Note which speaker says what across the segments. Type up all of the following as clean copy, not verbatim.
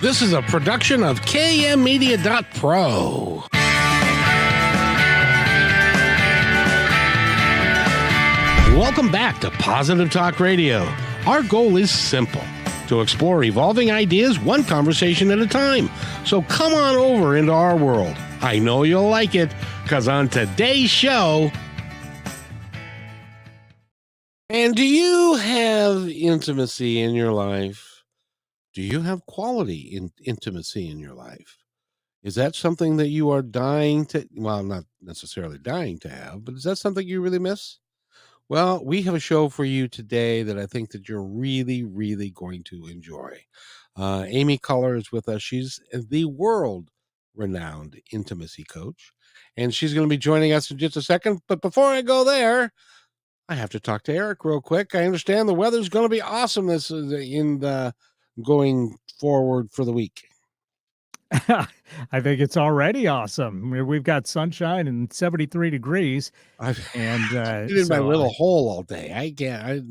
Speaker 1: This is a production of KMmedia.pro. Welcome back to Positive Talk Radio. Our goal is simple: to explore evolving ideas one conversation at a time. So come on over into our world. I know you'll like it, because on today's show... And do you have intimacy in your life? Do you have quality intimacy in your life? Is that something that you are dying to, well, not necessarily dying to have, but is that something you really miss? Well, we have a show for you today that I think that you're really, really going to enjoy. Amy Culler is with us. She's the world-renowned intimacy coach, and she's going to be joining us in just a second. But before I go there, I have to talk to Eric real quick. I understand the weather's going to be awesome this in the going forward for the week.
Speaker 2: I think it's already awesome. We've got sunshine and 73 degrees.
Speaker 1: And in my little hole all day. I can't.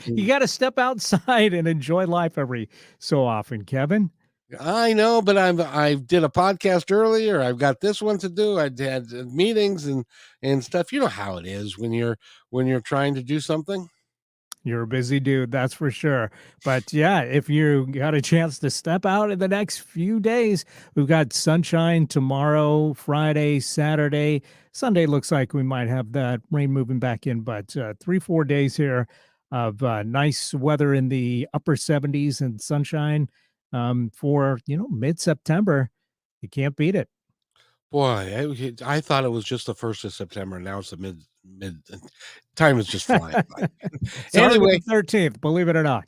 Speaker 2: You got to step outside and enjoy life every so often, Kevin.
Speaker 1: I know, but I did a podcast earlier. I've got this one to do. I had meetings and stuff. You know how it is when you're trying to do something.
Speaker 2: You're a busy dude, that's for sure. But yeah, if you got a chance to step out in the next few days, we've got sunshine tomorrow, Friday, Saturday. Sunday looks like we might have that rain moving back in, but 3-4 days here of nice weather in the upper 70s and sunshine for, mid-September. You can't beat it.
Speaker 1: Boy, I thought it was just the 1st of September. Now it's the mid time is just flying by.
Speaker 2: Anyway, the 13th, believe it or not.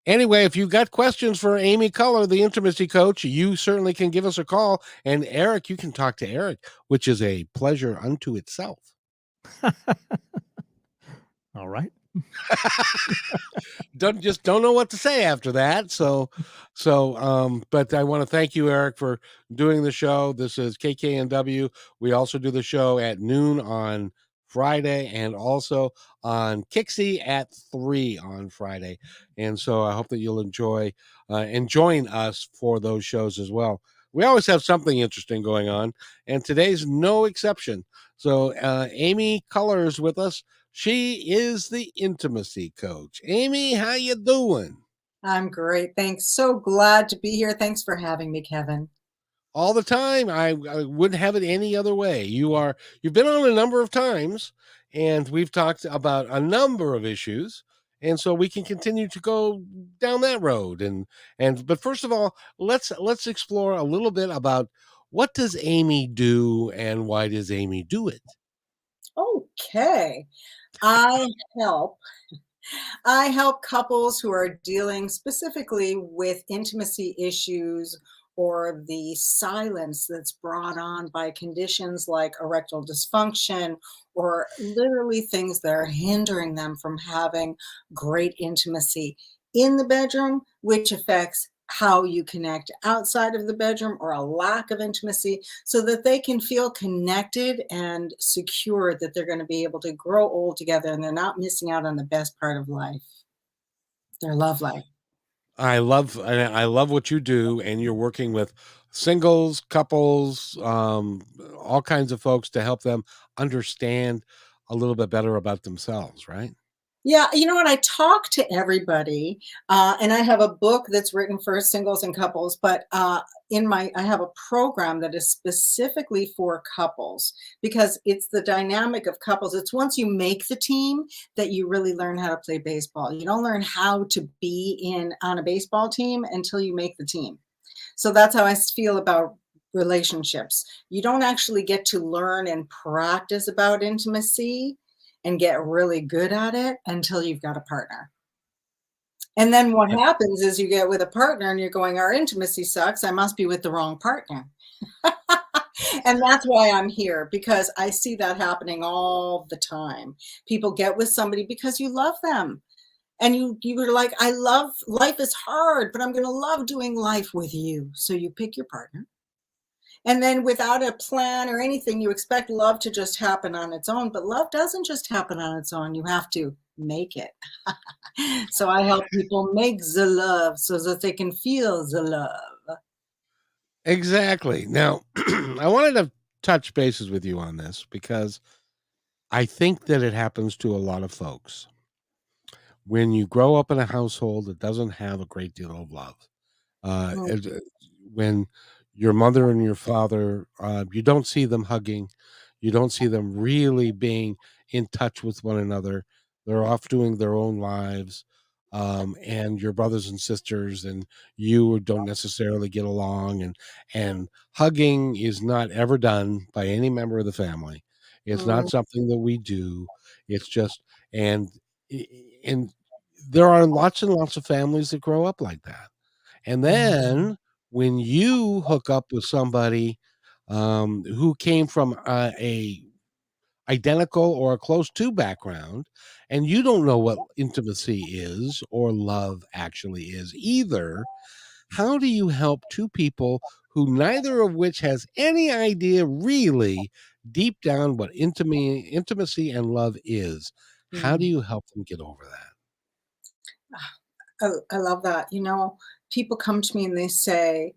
Speaker 1: Anyway, if you got questions for Amy Culler, the intimacy coach, you certainly can give us a call. And Eric, you can talk to Eric, which is a pleasure unto itself.
Speaker 2: All right.
Speaker 1: Don't know what to say after that. But I want to thank you, Eric, for doing the show. This is KKNW. We also do the show at noon on Friday and also on Kixie at 3 on Friday. And so I hope that you'll enjoy and join us for those shows as well. We always have something interesting going on, and today's no exception. So Amy Culler is with us. She is the intimacy coach. Amy, how you doing?
Speaker 3: I'm great. Thanks. So glad to be here. Thanks for having me, Kevin.
Speaker 1: All the time. I wouldn't have it any other way. You've been on a number of times, and we've talked about a number of issues. And so we can continue to go down that road. But first of all, let's explore a little bit about what does Amy do and why does Amy do it?
Speaker 3: Okay. I help couples who are dealing specifically with intimacy issues or the silence that's brought on by conditions like erectile dysfunction or literally things that are hindering them from having great intimacy in the bedroom, which affects how you connect outside of the bedroom or a lack of intimacy, so that they can feel connected and secure that they're going to be able to grow old together and they're not missing out on the best part of life, their love life.
Speaker 1: I love what you do, and you're working with singles, couples, all kinds of folks to help them understand a little bit better about themselves, right?
Speaker 3: Yeah, you know what? I talk to everybody, and I have a book that's written for singles and couples, but I have a program that is specifically for couples because it's the dynamic of couples. It's once you make the team that you really learn how to play baseball. You don't learn how to be on a baseball team until you make the team. So that's how I feel about relationships. You don't actually get to learn and practice about intimacy and get really good at it until you've got a partner. And then what happens is you get with a partner and you're going, our intimacy sucks. I must be with the wrong partner. And that's why I'm here, because I see that happening all the time. People get with somebody because you love them. And you were like, life is hard, but I'm going to love doing life with you. So you pick your partner. And then without a plan or anything, you expect love to just happen on its own. But love doesn't just happen on its own. You have to make it. So I help people make the love so that they can feel the love.
Speaker 1: Exactly. Now, I wanted to touch bases with you on this because I think that it happens to a lot of folks. When you grow up in a household that doesn't have a great deal of love, uh,
Speaker 3: Mm,
Speaker 1: as, uh, when your mother and your father, you don't see them hugging, you don't see them really being in touch with one another. They're off doing their own lives, and your brothers and sisters and you don't necessarily get along, and hugging is not ever done by any member of the family. It's not
Speaker 3: mm,
Speaker 1: something that we do. It's just and and there are lots and lots of families that grow up like that. And then when you hook up with somebody, who came from a identical or a close to background, and you don't know what intimacy is or love actually is either, how do you help two people who neither of which has any idea really deep down what intimacy and love is? How do
Speaker 3: mm.
Speaker 1: you help them get over that?
Speaker 3: I love that. People come to me and they say,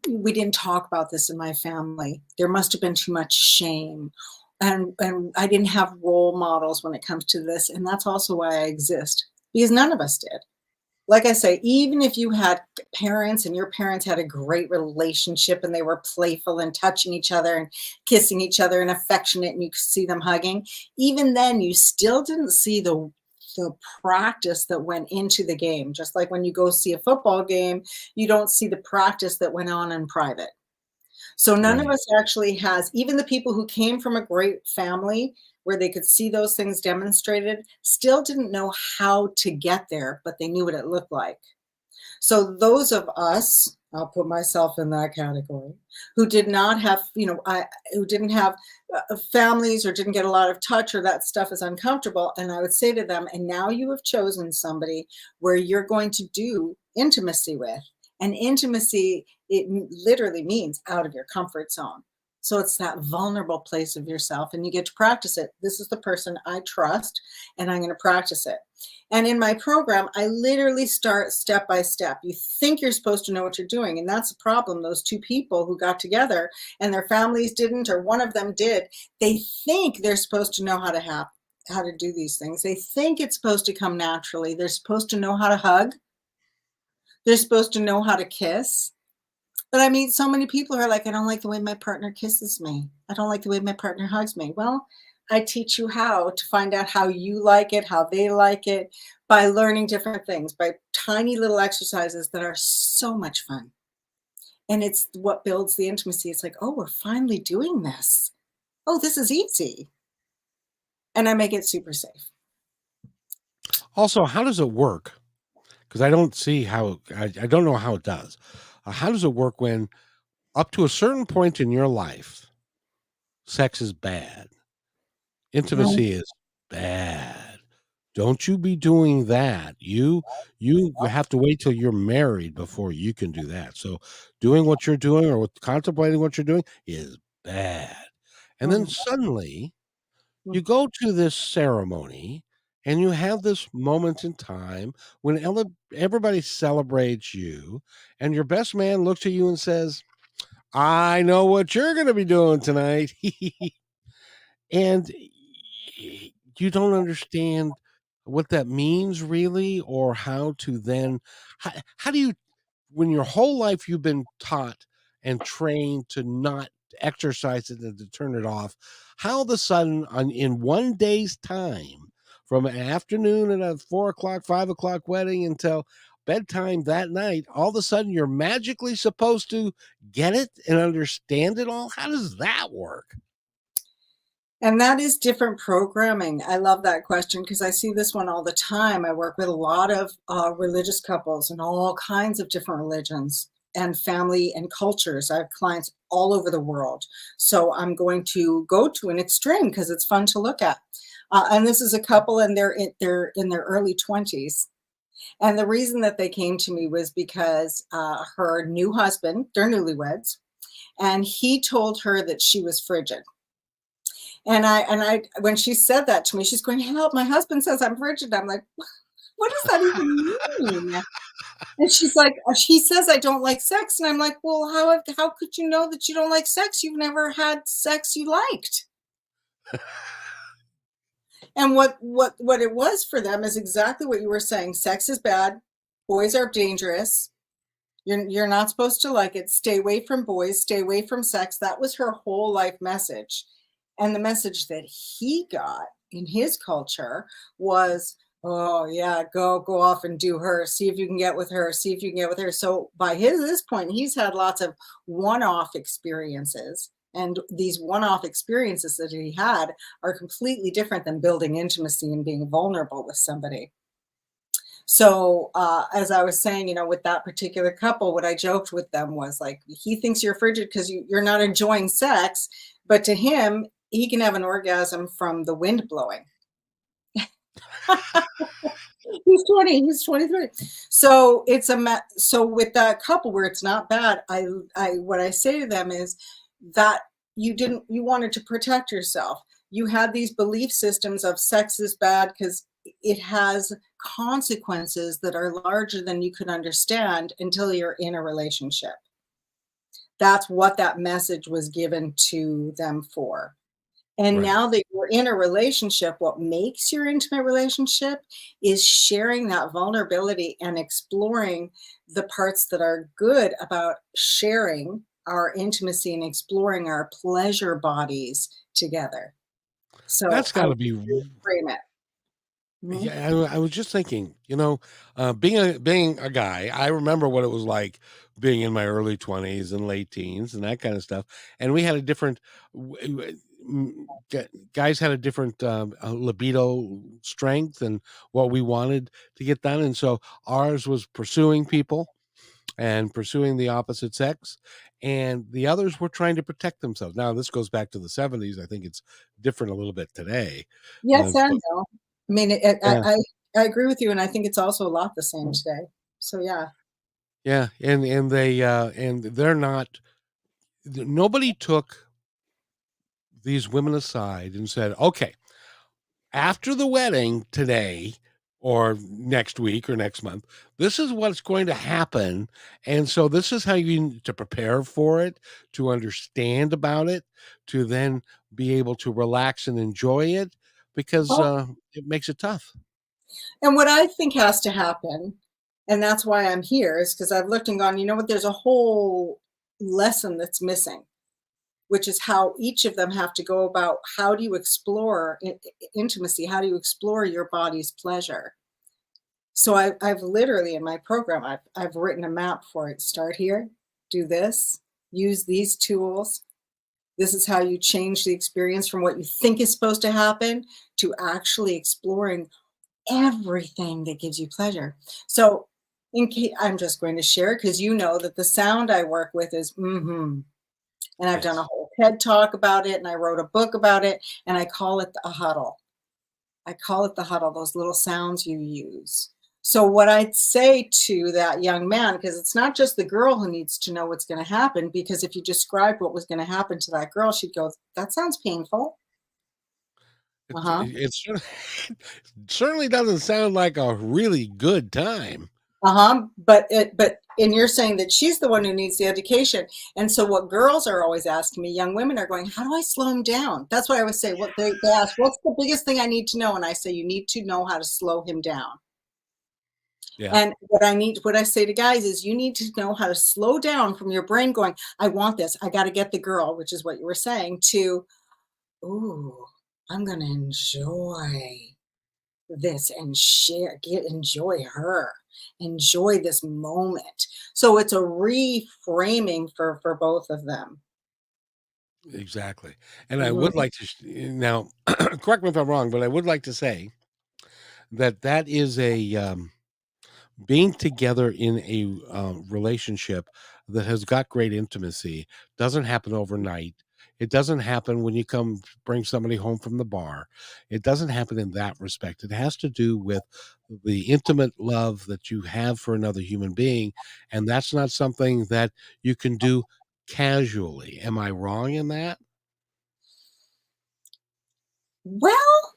Speaker 3: we didn't talk about this in my family. There must have been too much shame. And I didn't have role models when it comes to this. And that's also why I exist, because none of us did. Like I say, even if you had parents and your parents had a great relationship and they were playful and touching each other and kissing each other and affectionate and you could see them hugging, even then you still didn't see the practice that went into the game. Just like when you go see a football game, you don't see the practice that went on in private. So none of
Speaker 1: Right.
Speaker 3: us actually has, even the people who came from a great family where they could see those things demonstrated, still didn't know how to get there, but they knew what it looked like. So those of us, I'll put myself in that category, who did not have, who didn't have families or didn't get a lot of touch or that stuff is uncomfortable. And I would say to them, and now you have chosen somebody where you're going to do intimacy with. And intimacy, literally means out of your comfort zone. So it's that vulnerable place of yourself, and you get to practice it. This is the person I trust, and I'm going to practice it. And in my program, I literally start step by step. You think you're supposed to know what you're doing, and that's the problem. Those two people who got together and their families didn't, or one of them did, they think they're supposed to know how to do these things. They think it's supposed to come naturally. They're supposed to know how to hug. They're supposed to know how to kiss. But I mean, so many people are like, I don't like the way my partner kisses me. I don't like the way my partner hugs me. Well, I teach you how to find out how you like it, how they like it, by learning different things, by tiny little exercises that are so much fun. And it's what builds the intimacy. It's like, oh, we're finally doing this. Oh, this is easy. And I make it super safe.
Speaker 1: Also, how does it work? Because I don't see how I don't know how it does. How does it work when up to a certain point in your life, sex is bad,
Speaker 3: Mm,
Speaker 1: intimacy is bad? Don't you be doing that. You have to wait till you're married before you can do that. So doing what you're doing or contemplating what you're doing is bad. And then
Speaker 3: mm,
Speaker 1: suddenly
Speaker 3: mm.
Speaker 1: you go to this ceremony and you have this moment in time when everybody celebrates you and your best man looks at you and says, I know what you're going to be doing tonight. And you don't understand what that means really, or how to then, how do you, when your whole life you've been taught and trained to not exercise it and to turn it off, how all of a sudden in one day's time, from an afternoon at a 4 o'clock, 5 o'clock wedding until bedtime that night, all of a sudden you're magically supposed to get it and understand it all? How does that work?
Speaker 3: And that is different programming. I love that question because I see this one all the time. I work with a lot of religious couples and all kinds of different religions and family and cultures. I have clients all over the world. So I'm going to go to an extreme because it's fun to look at. And this is a couple and they're in their early 20s. And the reason that they came to me was because her new husband, they're newlyweds, and he told her that she was frigid And I when she said that to me, she's going, "Help, my husband says I'm frigid." I'm like, "What does that even mean?" And she's like, "He says I don't like sex." And I'm like, "Well, how could you know that you don't like sex? You've never had sex you liked." And what it was for them is exactly what you were saying. Sex is bad. Boys are dangerous. You're not supposed to like it. Stay away from boys. Stay away from sex. That was her whole life message. And the message that he got in his culture was, oh yeah, go off and do her. See if you can get with her. See if you can get with her. So by this point, he's had lots of one-off experiences. And these one-off experiences that he had are completely different than building intimacy and being vulnerable with somebody. So, as I was saying, with that particular couple, what I joked with them was like, he thinks you're frigid because you're not enjoying sex, but to him, he can have an orgasm from the wind blowing. He's 20, he's 23. So so with that couple where it's not bad, what I say to them is that you wanted to protect yourself. You had these belief systems of sex is bad because it has consequences that are larger than you could understand until you're in a relationship. That's what that message was given to them for. And
Speaker 1: Right.
Speaker 3: now that you're in a relationship, what makes your intimate relationship is sharing that vulnerability and exploring the parts that are good about sharing our intimacy and exploring our pleasure bodies together. So
Speaker 1: That's
Speaker 3: I
Speaker 1: got to
Speaker 3: would
Speaker 1: be.
Speaker 3: frame it. Mhm.
Speaker 1: Yeah, I was just thinking, being a guy, I remember what it was like being in my early 20s and late teens and that kind of stuff. And we had a different, guys had a different libido strength and what we wanted to get done. And so ours was pursuing people and pursuing the opposite sex. And the others were trying to protect themselves. Now, this goes back to the 70s. I think it's different a little bit today.
Speaker 3: Yes
Speaker 1: But
Speaker 3: and no. I mean,
Speaker 1: yeah.
Speaker 3: I agree with you, and I think it's also a lot the same today. So yeah.
Speaker 1: Yeah, and they're not nobody took these women aside and said, "Okay, after the wedding today or next week or next month, this is what's going to happen, and so this is how you need to prepare for it, to understand about it, to then be able to relax and enjoy it because,
Speaker 3: Well,
Speaker 1: it makes it tough."
Speaker 3: and what I think has to happen, and that's why I'm here, is because I've looked and gone, you know what, there's a whole lesson that's missing, which is how each of them have to go about how do you explore intimacy? How do you explore your body's pleasure? So I've literally in my program, I've written a map for it. Start here, do this, use these tools. This is how you change the experience from what you think is supposed to happen to actually exploring everything that gives you pleasure. So in case I'm just going to share because you know that the sound I work with is mm-hmm. And I've done a
Speaker 1: Yes.
Speaker 3: whole TED talk about it and I wrote a book about it and I call it a huddle. I call it the huddle, those little sounds you use. So what I'd say to that young man, because it's not just the girl who needs to know what's going to happen, because if you described what was going to happen to that girl, she'd go, that sounds painful. Uh-huh.
Speaker 1: It certainly doesn't sound like a really good time.
Speaker 3: Uh-huh. But and you're saying that she's the one who needs the education. And so what girls are always asking me, young women are going, how do I slow him down? That's what I would say. What they ask, what's the biggest thing I need to know? And I say, you need to know how to slow him down.
Speaker 1: Yeah.
Speaker 3: And what I say to guys is you need to know how to slow down from your brain going, I want this, I got to get the girl, which is what you were saying, to, ooh, I'm going to enjoy this and enjoy her, enjoy this moment. So it's a reframing for both of them.
Speaker 1: Exactly. And I would
Speaker 3: Mhm.
Speaker 1: like to now correct me if I'm wrong, but I would like to say that that is a being together in a relationship that has got great intimacy doesn't happen overnight. It doesn't happen when you come bring somebody home from the bar. It doesn't happen in that respect. It has to do with the intimate love that you have for another human being. And that's not something that you can do casually. Am I wrong in that?
Speaker 3: Well,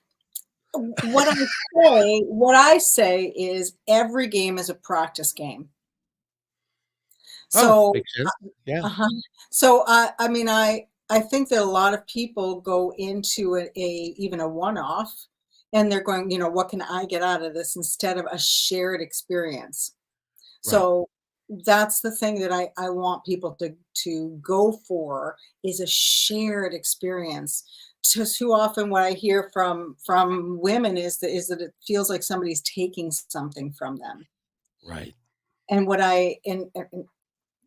Speaker 3: what I say is every game is a practice game.
Speaker 1: Oh,
Speaker 3: So,
Speaker 1: makes sense. Yeah.
Speaker 3: uh-huh. So, I mean, I think that a lot of people go into even a one-off, and they're going, "What can I get out of this?" instead of a shared experience.
Speaker 1: Right.
Speaker 3: So, that's the thing that I want people to go for is a shared experience. Too often what I hear from women is that it feels like somebody's taking something from them.
Speaker 1: Right.
Speaker 3: And what I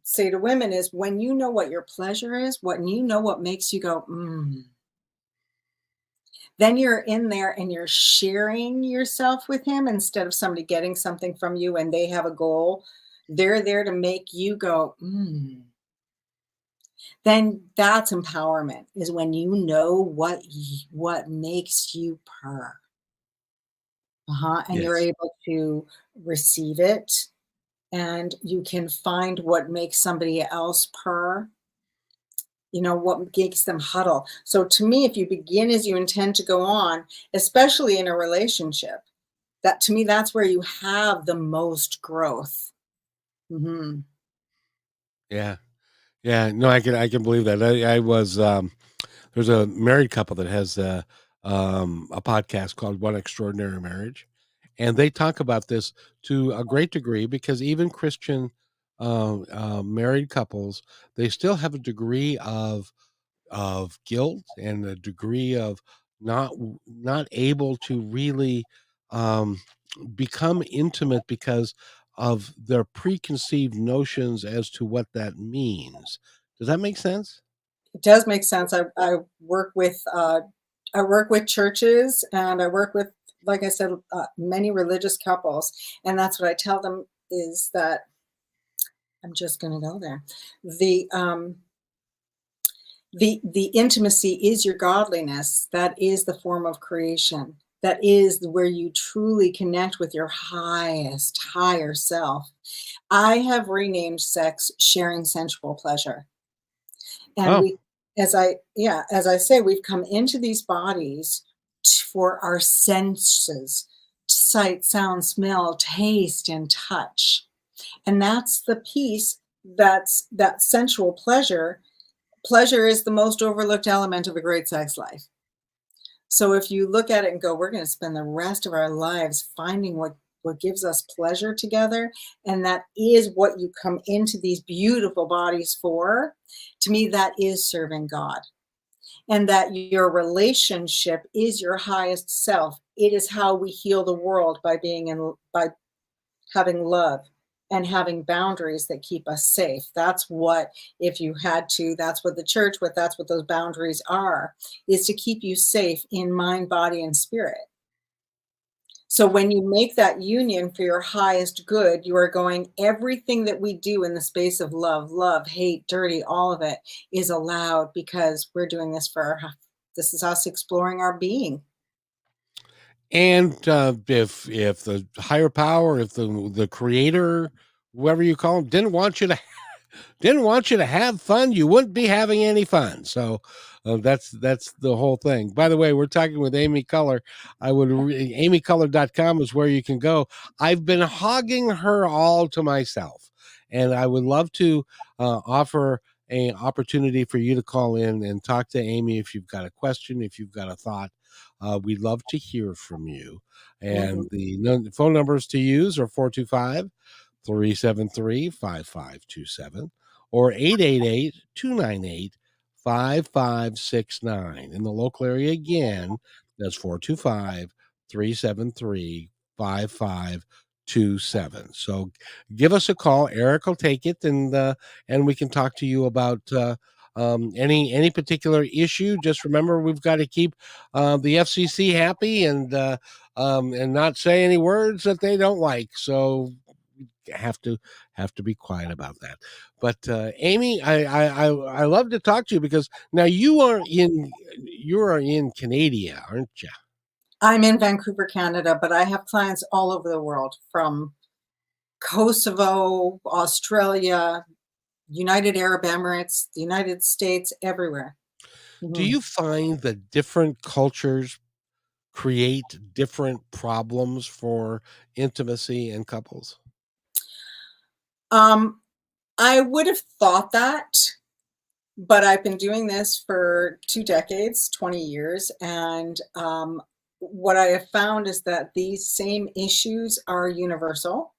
Speaker 3: say to women is when you know what your pleasure is, when you know what makes you go, then you're in there and you're sharing yourself with him instead of somebody getting something from you and they have a goal. They're there to make you go, Then that's empowerment is when you know what makes you purr. And you're
Speaker 1: Yes.
Speaker 3: able to receive it and you can find what makes somebody else purr, what makes them huddle. So to me, if you begin as you intend to go on, especially in a relationship, that to me, that's where you have the most growth. Hmm.
Speaker 1: Yeah. Yeah. No, I can believe that. I was there's a married couple that has a podcast called One Extraordinary Marriage, and they talk about this to a great degree because even Christian married couples, they still have a degree of guilt and a degree of not able to really um, become intimate because of their preconceived notions as to what that means. Does that make sense?
Speaker 3: It does make sense. I work with churches and I work with, like I said, many religious couples, and that's what I tell them is that I'm just going to go there. The the intimacy is your godliness. That is the form of creation. That is where you truly connect with your highest, higher self. I have renamed sex sharing sensual pleasure. And
Speaker 1: Oh,
Speaker 3: as I say, we've come into these bodies for our senses, sight, sound, smell, taste, and touch. And that's the piece that sensual pleasure. Pleasure is the most overlooked element of a great sex life. So if you look at it and go, we're going to spend the rest of our lives finding what gives us pleasure together, and that is what you come into these beautiful bodies for. To me, that is serving God, and that your relationship is your highest self. It is how we heal the world by having love and having boundaries that keep us safe. That's what, if you had to, that's what the church, that's what those boundaries are, is to keep you safe in mind, body, and spirit. So when you make that union for your highest good, you are going, everything that we do in the space of love, hate, dirty, all of it is allowed because we're doing this this is us exploring our being.
Speaker 1: and if the higher power, if the creator, whoever you call him, didn't want you to have fun, you wouldn't be having any fun. So that's the whole thing. By the way, we're talking with Amy Culler. Amyculler.com is where you can go. I've been hogging her all to myself, and I would love to offer a opportunity for you to call in and talk to Amy if you've got a question, if you've got a thought. We'd love to hear from you.
Speaker 3: Mhm.
Speaker 1: And the phone numbers to use are 425-373-5527 or 888-298-5569. In the local area again, that's 425-373-5527. So give us a call. Eric will take it, and we can talk to you about any particular issue. Just remember, we've got to keep the FCC happy and not say any words that they don't like. So have to have to be quiet about that. But Amy, I love to talk to you because now you are in Canada, aren't you?
Speaker 3: I'm in Vancouver, Canada, but I have clients all over the world from Kosovo, Australia, United Arab Emirates, the United States, everywhere.
Speaker 1: Do
Speaker 3: Mhm.
Speaker 1: you find that different cultures create different problems for intimacy in couples?
Speaker 3: I would have thought that, but I've been doing this for 2 decades, 20 years, and, what I have found is that these same issues are universal,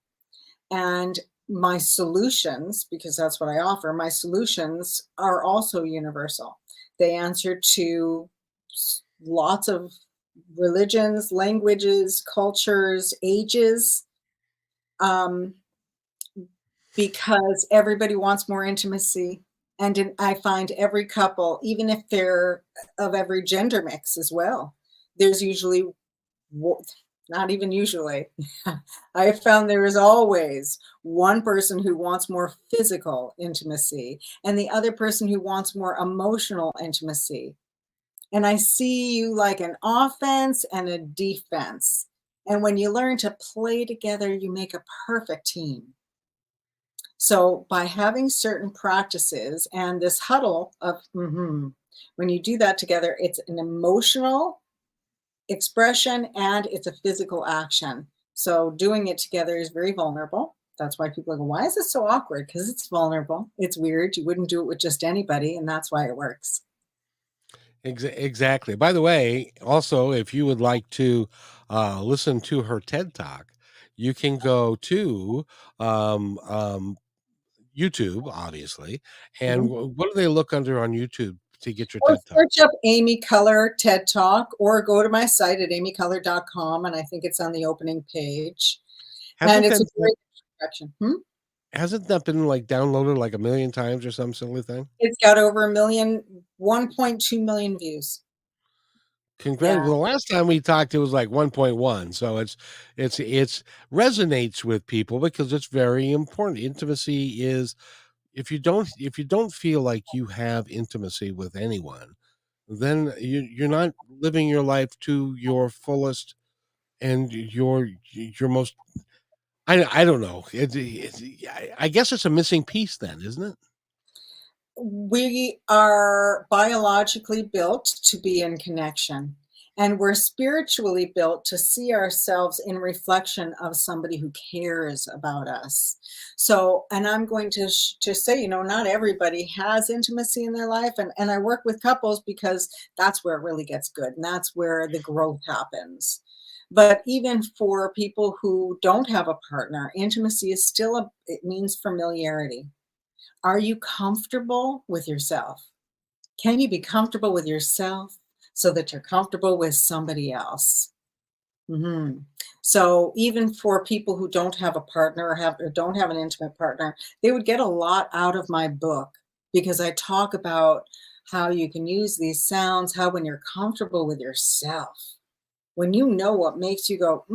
Speaker 3: and my solutions, because that's what I offer, my solutions are also universal. They answer to lots of religions, languages, cultures, ages, um, because everybody wants more intimacy. And I find every couple, even if they're of every gender mix as well, there's usually, not even usually, I have found there is always one person who wants more physical intimacy and the other person who wants more emotional intimacy. And I see you like an offense and a defense. And when you learn to play together, you make a perfect team. So by having certain practices and this huddle of, when you do that together, it's an emotional expression and it's a physical action. So doing it together is very vulnerable. That's why people go, why is this so awkward? Because it's vulnerable. It's weird. You wouldn't do it with just anybody, and that's why it works.
Speaker 1: Exactly. By the way, also, if you would like to listen to her TED Talk, you can go to um, um, YouTube, obviously. And
Speaker 3: Mhm.
Speaker 1: what do they look under on YouTube to get your
Speaker 3: Or
Speaker 1: TED Talk?
Speaker 3: search up Amy Keller TED Talk or go to my site at amykeller.com, and I think it's on the opening page. And
Speaker 1: Hasn't
Speaker 3: it's
Speaker 1: that
Speaker 3: a great introduction.
Speaker 1: hasn't that been like downloaded like a million times or some silly thing?
Speaker 3: It's got over 1.2 million views.
Speaker 1: Congrats.
Speaker 3: Yeah.
Speaker 1: Well, the last time we talked, it was like 1.1. So it's resonates with people because it's very important. Intimacy is if you don't feel like you have intimacy with anyone, then you're not living your life to your fullest and your most. I don't know. I guess it's a missing piece then, isn't it?
Speaker 3: We are biologically built to be in connection, and we're spiritually built to see ourselves in reflection of somebody who cares about us. So, and I'm going to say, not everybody has intimacy in their life, and I work with couples because that's where it really gets good, and that's where the growth happens. But even for people who don't have a partner, intimacy is still it means familiarity. Are you comfortable with yourself? Can you be comfortable with yourself so that you're comfortable with somebody else? Mhm. So even for people who don't have a partner or don't have an intimate partner, they would get a lot out of my book because I talk about how you can use these sounds, how when you're comfortable with yourself, when you know what makes you go,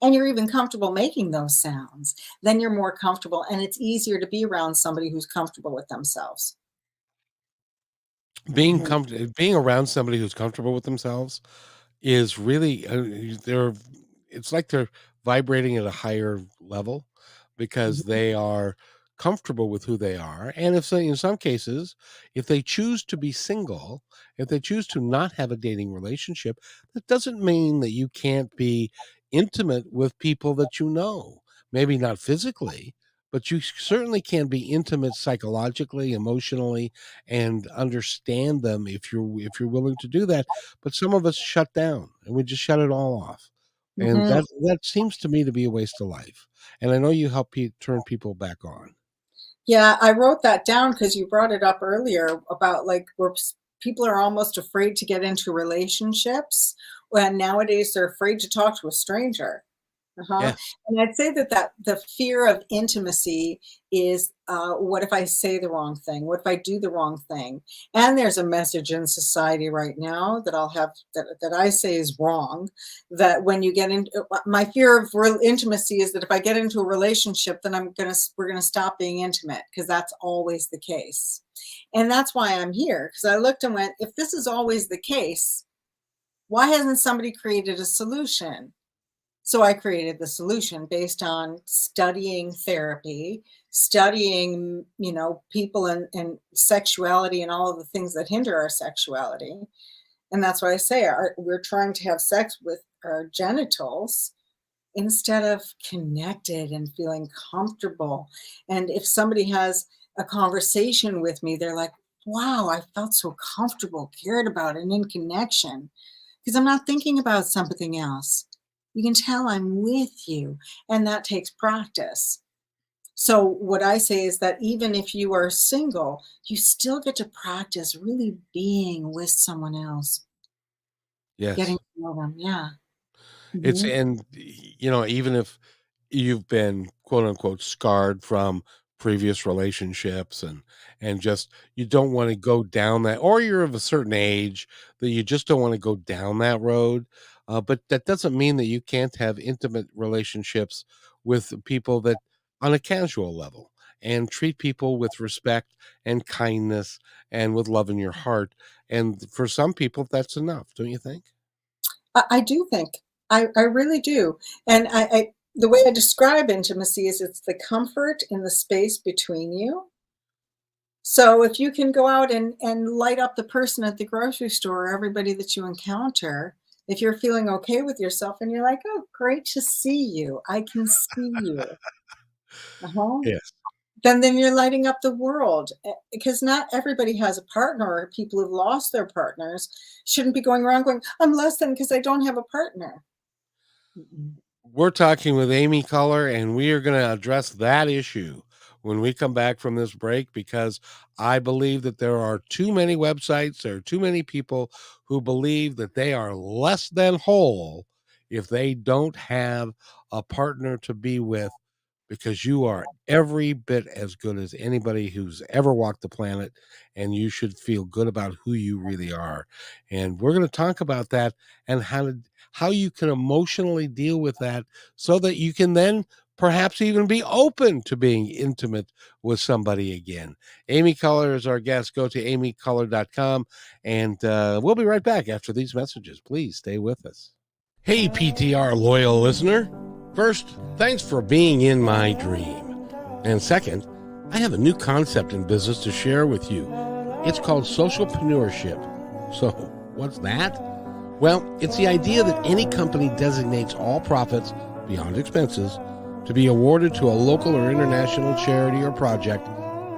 Speaker 3: and you're even comfortable making those sounds, then you're more comfortable and it's easier to be around somebody who's comfortable with themselves. Mhm.
Speaker 1: Being around somebody who's comfortable with themselves is really they're it's like they're vibrating at a higher level because
Speaker 3: Mhm.
Speaker 1: they are comfortable with who they are, and if so, in some cases, if they choose to be single, if they choose to not have a dating relationship, that doesn't mean that you can't be intimate with people that you know. Maybe not physically, but you certainly can be intimate psychologically, emotionally, and understand them if you're willing to do that. But some of us shut down and we just shut it all off. And
Speaker 3: Mhm.
Speaker 1: that seems to me to be a waste of life. And I know you help turn people back on.
Speaker 3: Yeah, I wrote that down because you brought it up earlier about like where people are almost afraid to get into relationships when nowadays they're afraid to talk to a stranger. Uh-huh.
Speaker 1: Yeah.
Speaker 3: And I'd say that the fear of intimacy is, what if I say the wrong thing? What if I do the wrong thing? And there's a message in society right now that that I say is wrong. That when you get into my fear of real intimacy is that if I get into a relationship, then we're gonna stop being intimate because that's always the case. And that's why I'm here because I looked and went, if this is always the case, why hasn't somebody created a solution? So I created the solution based on studying therapy, studying, people and sexuality and all of the things that hinder our sexuality. And that's why I say we're trying to have sex with our genitals instead of connected and feeling comfortable. And if somebody has a conversation with me, they're like, wow, I felt so comfortable, cared about, and in connection because I'm not thinking about something else. You can tell I'm with you, and that takes practice. So, what I say is that even if you are single, you still get to practice really being with someone else, getting
Speaker 1: Yes.
Speaker 3: to know them. Yeah.
Speaker 1: It's
Speaker 3: Mhm.
Speaker 1: and even if you've been quote unquote scarred from previous relationships and just you don't want to go down that, or you're of a certain age that you just don't want to go down that road, but that doesn't mean that you can't have intimate relationships with people that on a casual level and treat people with respect and kindness and with love in your heart. And for some people that's enough, don't you think?
Speaker 3: I do think. I really do. And the way I describe intimacy is it's the comfort in the space between you. So if you can go out and light up the person at the grocery store, everybody that you encounter, if you're feeling okay with yourself and you're like, oh, great to see you. I can see you. Uh-huh.
Speaker 1: Yes.
Speaker 3: Then you're lighting up the world because not everybody has a partner, or people who've lost their partners shouldn't be going around going, I'm less than because I don't have a partner. Mm-mm.
Speaker 1: We're talking with Amy Culler, and we are going to address that issue when we come back from this break because I believe that there are too many websites, there are too many people who believe that they are less than whole if they don't have a partner to be with because you are every bit as good as anybody who's ever walked the planet, and you should feel good about who you really are. And we're going to talk about that and how you can emotionally deal with that so that you can then perhaps even be open to being intimate with somebody again. Amy Culler is our guest. Go to amyculler.com, and we'll be right back after these messages. Please stay with us. Hey, PTR loyal listener. First, thanks for being in my dream. And second, I have a new concept in business to share with you. It's called socialpreneurship. So, what's that? Well, it's the idea that any company designates all profits beyond expenses to be awarded to a local or international charity or project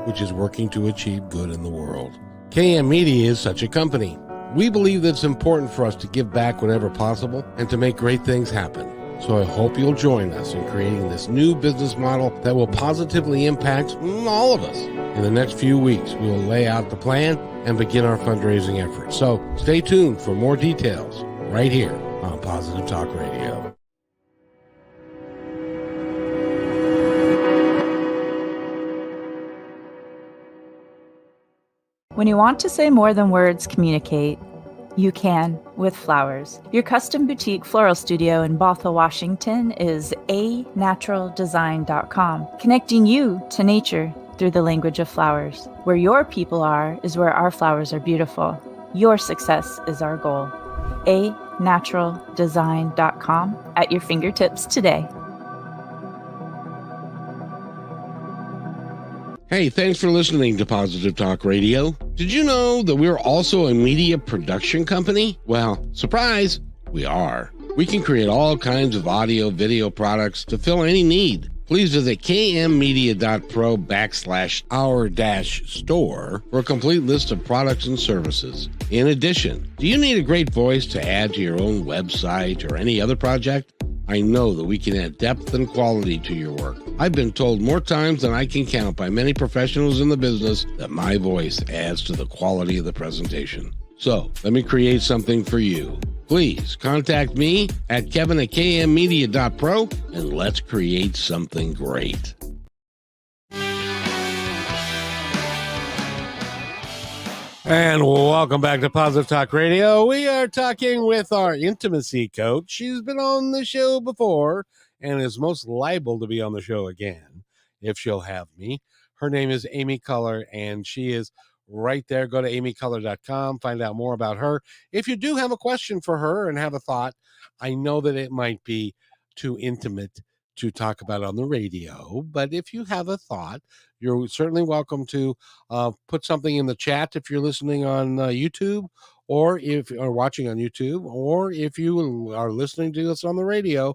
Speaker 1: which is working to achieve good in the world. KM Media is such a company. We believe that it's important for us to give back whenever possible and to make great things happen. So I hope you'll join us in creating this new business model that will positively impact all of us. In the next few weeks, we will lay out the plan and begin our fundraising efforts. So stay tuned for more details right here on Positive Talk Radio.
Speaker 4: When you want to say more than words communicate, you can with flowers. Your custom boutique floral studio in Bothell, Washington is anaturaldesign.com, connecting you to nature through the language of flowers. Where your people are is where our flowers are beautiful. Your success is our goal. anaturaldesign.com at your fingertips today.
Speaker 1: Hey, thanks for listening to Positive Talk Radio. Did you know that we're also a media production company? Well, surprise, we are. We can create all kinds of audio, video products to fill any need. Please visit kmmedia.pro/our-store for a complete list of products and services. In addition, do you need a great voice to add to your own website or any other project? I know that we can add depth and quality to your work. I've been told more times than I can count by many professionals in the business that my voice adds to the quality of the presentation. So, let me create something for you. Please contact me at kevin@kmmedia.pro and let's create something great. And welcome back to Positive Talk Radio. We are talking with our intimacy coach. She's been on the show before and is most liable to be on the show again if she'll have me. Her name is Amy Culler, and she is right there. Go to amyculler.com, find out more about her. If you do have a question for her and have a thought, I know that it might be too intimate to talk about on the radio, but if you have a thought, you're certainly welcome to put something in the chat if you're listening on YouTube, or if you are watching on YouTube, or if you are listening to us on the radio,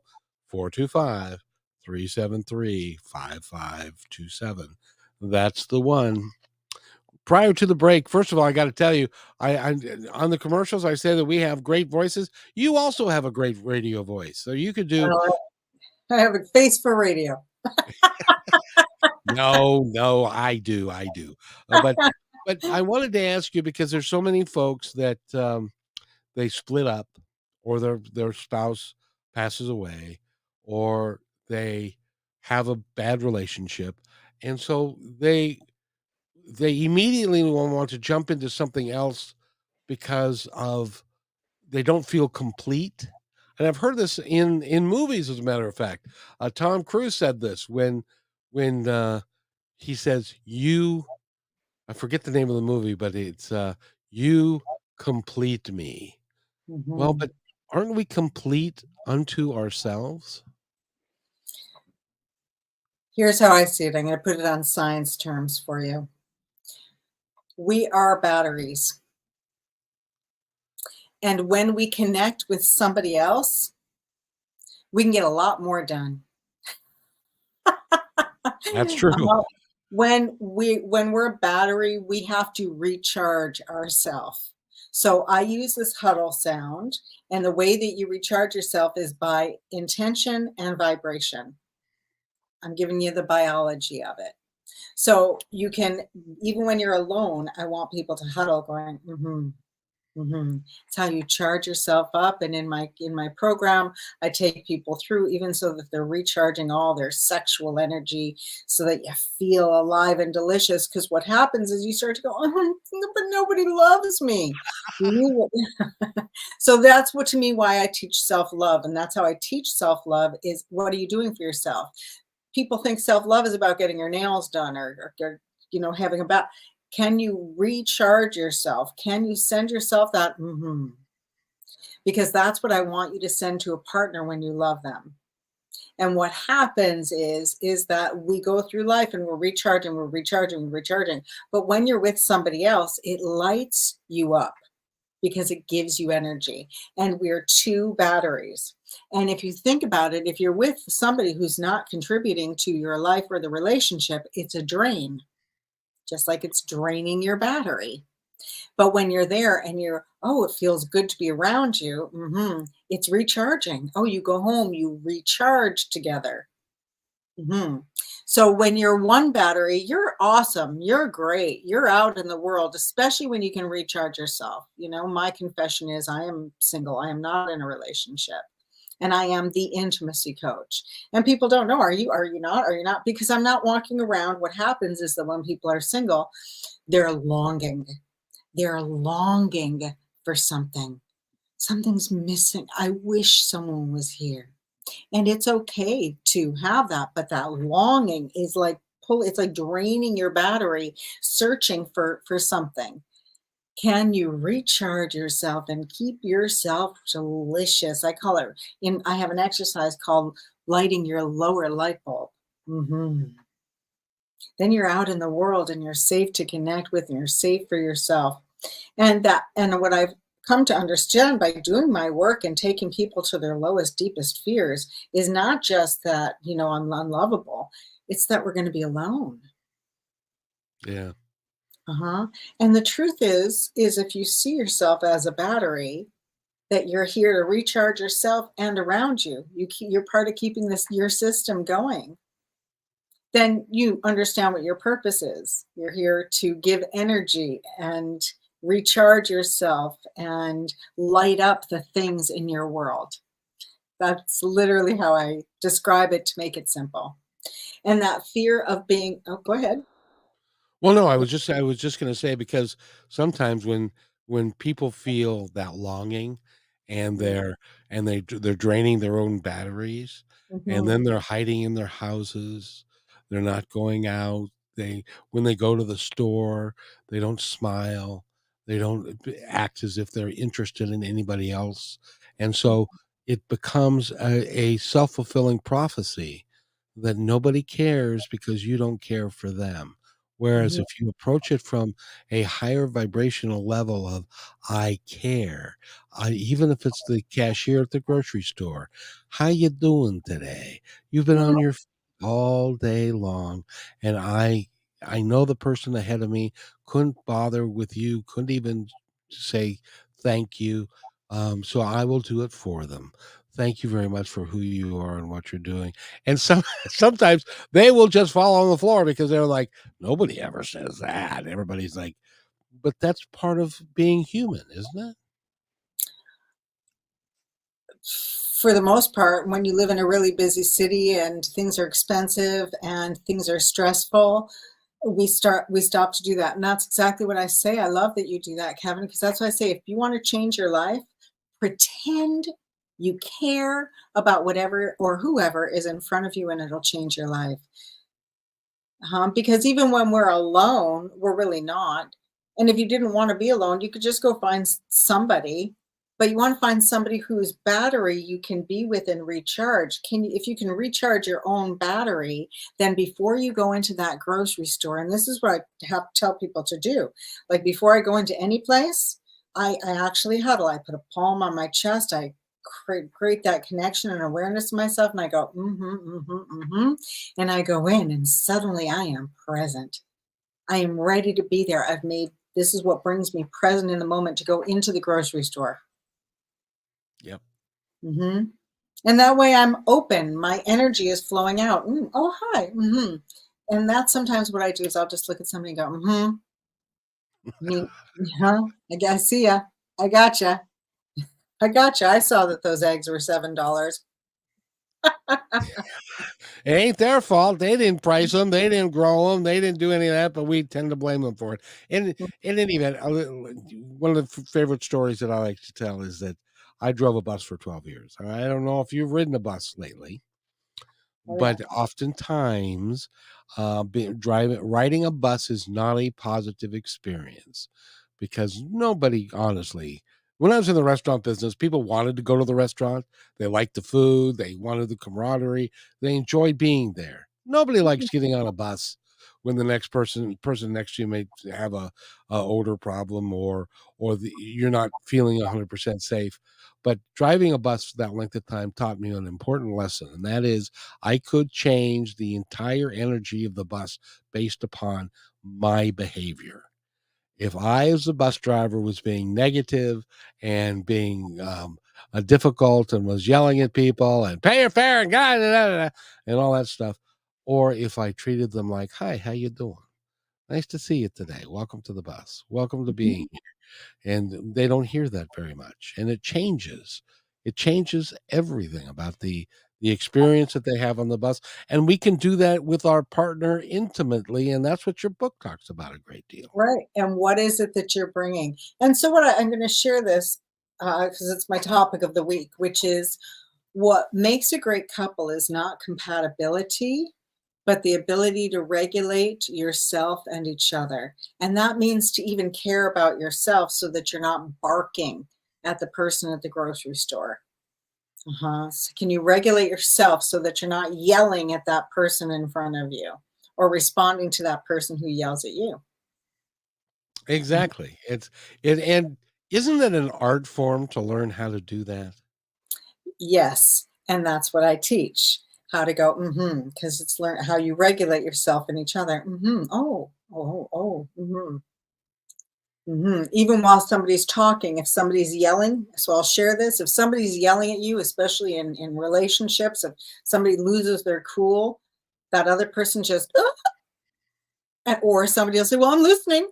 Speaker 1: 425-373-5527. That's the one. Prior to the break, first of all, I got to tell you, I on the commercials, I say that we have great voices. You also have a great radio voice. So you could do
Speaker 3: I have a face for radio.
Speaker 1: no, I do. But I wanted to ask you because there's so many folks that they split up, or their spouse passes away, or they have a bad relationship, and so they immediately will want to jump into something else because of they don't feel complete. And I've heard this in movies, as a matter of fact. Tom Cruise said this when he says, "You," I forget the name of the movie, but it's "You complete me." Well,
Speaker 3: Mhm.
Speaker 1: but aren't we complete unto ourselves?
Speaker 3: Here's how I see it. I'm going to put it on science terms for you. We are batteries. And when we connect with somebody else, we can get a lot more done.
Speaker 1: That's true.
Speaker 3: When we're a battery, we have to recharge ourselves. So I use this huddle sound, and the way that you recharge yourself is by intention and vibration. I'm giving you the biology of it. So you can, even when you're alone, I want people to huddle going, It's how you charge yourself up. And in my program, I take people through even so that they're recharging all their sexual energy so that you feel alive and delicious. Because what happens is you start to go, but nobody loves me. So that's what to me why I teach self-love. And that's how I teach self-love is what are you doing for yourself? People think self-love is about getting your nails done or having a bath. Can you recharge yourself? Can you send yourself that? Because that's what I want you to send to a partner when you love them. And what happens is that we go through life and we're recharging. But when you're with somebody else, it lights you up because it gives you energy. And we're two batteries. And if you think about it, if you're with somebody who's not contributing to your life or the relationship, it's a drain, just like it's draining your battery. But when you're there and it feels good to be around you, it's recharging. Oh, you go home, you recharge together. So when you're one battery, you're awesome. You're great. You're out in the world, especially when you can recharge yourself. My confession is I am single. I am not in a relationship. And I am the intimacy coach. And people don't know, are you not? Are you not? Because I'm not walking around. What happens is that when people are single, they're longing. They're longing for something. Something's missing. I wish someone was here. And it's okay to have that, but that longing is like it's like draining your battery, searching for something. Can you recharge yourself and keep yourself delicious? I have an exercise called lighting your lower light bulb. Then you're out in the world and you're safe to connect with and you're safe for yourself. And what I've come to understand by doing my work and taking people to their lowest, deepest fears is not just that, I'm unlovable. It's that we're going to be alone.
Speaker 1: Yeah.
Speaker 3: And the truth is if you see yourself as a battery, that you're here to recharge yourself and around you, you're part of keeping your system going, then you understand what your purpose is. You're here to give energy and recharge yourself and light up the things in your world. That's literally how I describe it to make it simple. And that fear of being, go ahead.
Speaker 1: Well, no, I was just going to say because sometimes when people feel that longing and they're draining their own batteries, and then they're hiding in their houses, they're not going out. When they go to the store, they don't smile. They don't act as if they're interested in anybody else. And so it becomes a self-fulfilling prophecy that nobody cares because you don't care for them. Whereas
Speaker 3: Mhm.
Speaker 1: if you approach it from a higher vibrational level of I care, even if it's the cashier at the grocery store, how you doing today? You've been on your feet all day long, and I know the person ahead of me couldn't bother with you, couldn't even say thank you. So I will do it for them. Thank you very much for who you are and what you're doing. And sometimes they will just fall on the floor because they're like, nobody ever says that. Everybody's like, but that's part of being human, isn't it?
Speaker 3: For the most part, when you live in a really busy city and things are expensive and things are stressful, we stop to do that. And that's exactly what I say. I love that you do that, Kevin, because that's what I say. If you want to change your life, pretend you care about whatever or whoever is in front of you, and it'll change your life. Because even when we're alone, we're really not. And if you didn't want to be alone, you could just go find somebody, but you want to find somebody whose battery you can be with and recharge. If you can recharge your own battery, then before you go into that grocery store, and this is what I have to tell people to do, like before I go into any place, I actually huddle. I put a palm on my chest. I create that connection and awareness of myself, and I go, and I go in, and suddenly I am present. I am ready to be there. This is what brings me present in the moment to go into the grocery store.
Speaker 1: Yep.
Speaker 3: hmm And that way I'm open. My energy is flowing out. Oh, hi. And that's sometimes what I do is I'll just look at somebody and go, I mean, I see ya. I gotcha. I gotcha. I saw that those eggs were $7.
Speaker 1: It ain't their fault. They didn't price them. They didn't grow them. They didn't do any of that, but we tend to blame them for it. And in any event, one of the favorite stories that I like to tell is that I drove a bus for 12 years. I don't know if you've ridden a bus lately,
Speaker 3: Oh, yeah.
Speaker 1: but oftentimes riding a bus is not a positive experience because nobody, honestly, when I was in the restaurant business, people wanted to go to the restaurant. They liked the food. They wanted the camaraderie. They enjoyed being there. Nobody likes getting on a bus when the next person next to you may have a odor problem or you're not feeling 100% safe. But driving a bus for that length of time taught me an important lesson, and that is I could change the entire energy of the bus based upon my behavior. If I, as the bus driver, was being negative and being difficult and was yelling at people and pay your fare and and all that stuff, or if I treated them like, "Hi, how you doing? Nice to see you today. Welcome to the bus. Welcome to being
Speaker 3: Mhm.
Speaker 1: here." And they don't hear that very much, and it changes. It changes everything about the experience that they have on the bus, and we can do that with our partner intimately, and that's what your book talks about a great deal.
Speaker 3: Right. And what is it that you're bringing? And so, I'm going to share this because it's my topic of the week, which is what makes a great couple is not compatibility, but the ability to regulate yourself and each other. And that means to even care about yourself so that you're not barking at the person at the grocery store. So can you regulate yourself so that you're not yelling at that person in front of you or responding to that person who yells at you?
Speaker 1: Exactly. And isn't it an art form to learn how to do that?
Speaker 3: Yes, and that's what I teach, how to go, because it's learn how you regulate yourself and each other. Oh, oh, oh, Even while somebody's talking, if somebody's yelling, so I'll share this. If somebody's yelling at you, especially in relationships, if somebody loses their cool, that other person just, or somebody will say, well, I'm listening.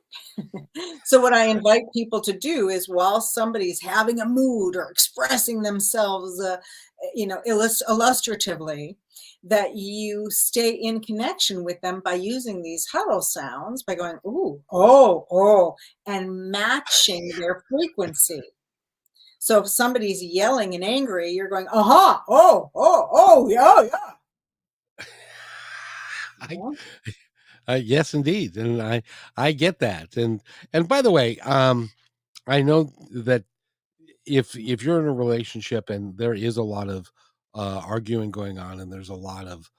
Speaker 3: So what I invite people to do is while somebody's having a mood or expressing themselves, illustratively, that you stay in connection with them by using these huddle sounds, by going, ooh, oh, oh, and matching their frequency. So if somebody's yelling and angry, you're going, aha, oh, oh, oh, yeah,
Speaker 1: I
Speaker 3: yeah.
Speaker 1: yes, indeed, and I get that. And by the way, I know that if you're in a relationship and there is a lot of arguing going on and there's a lot of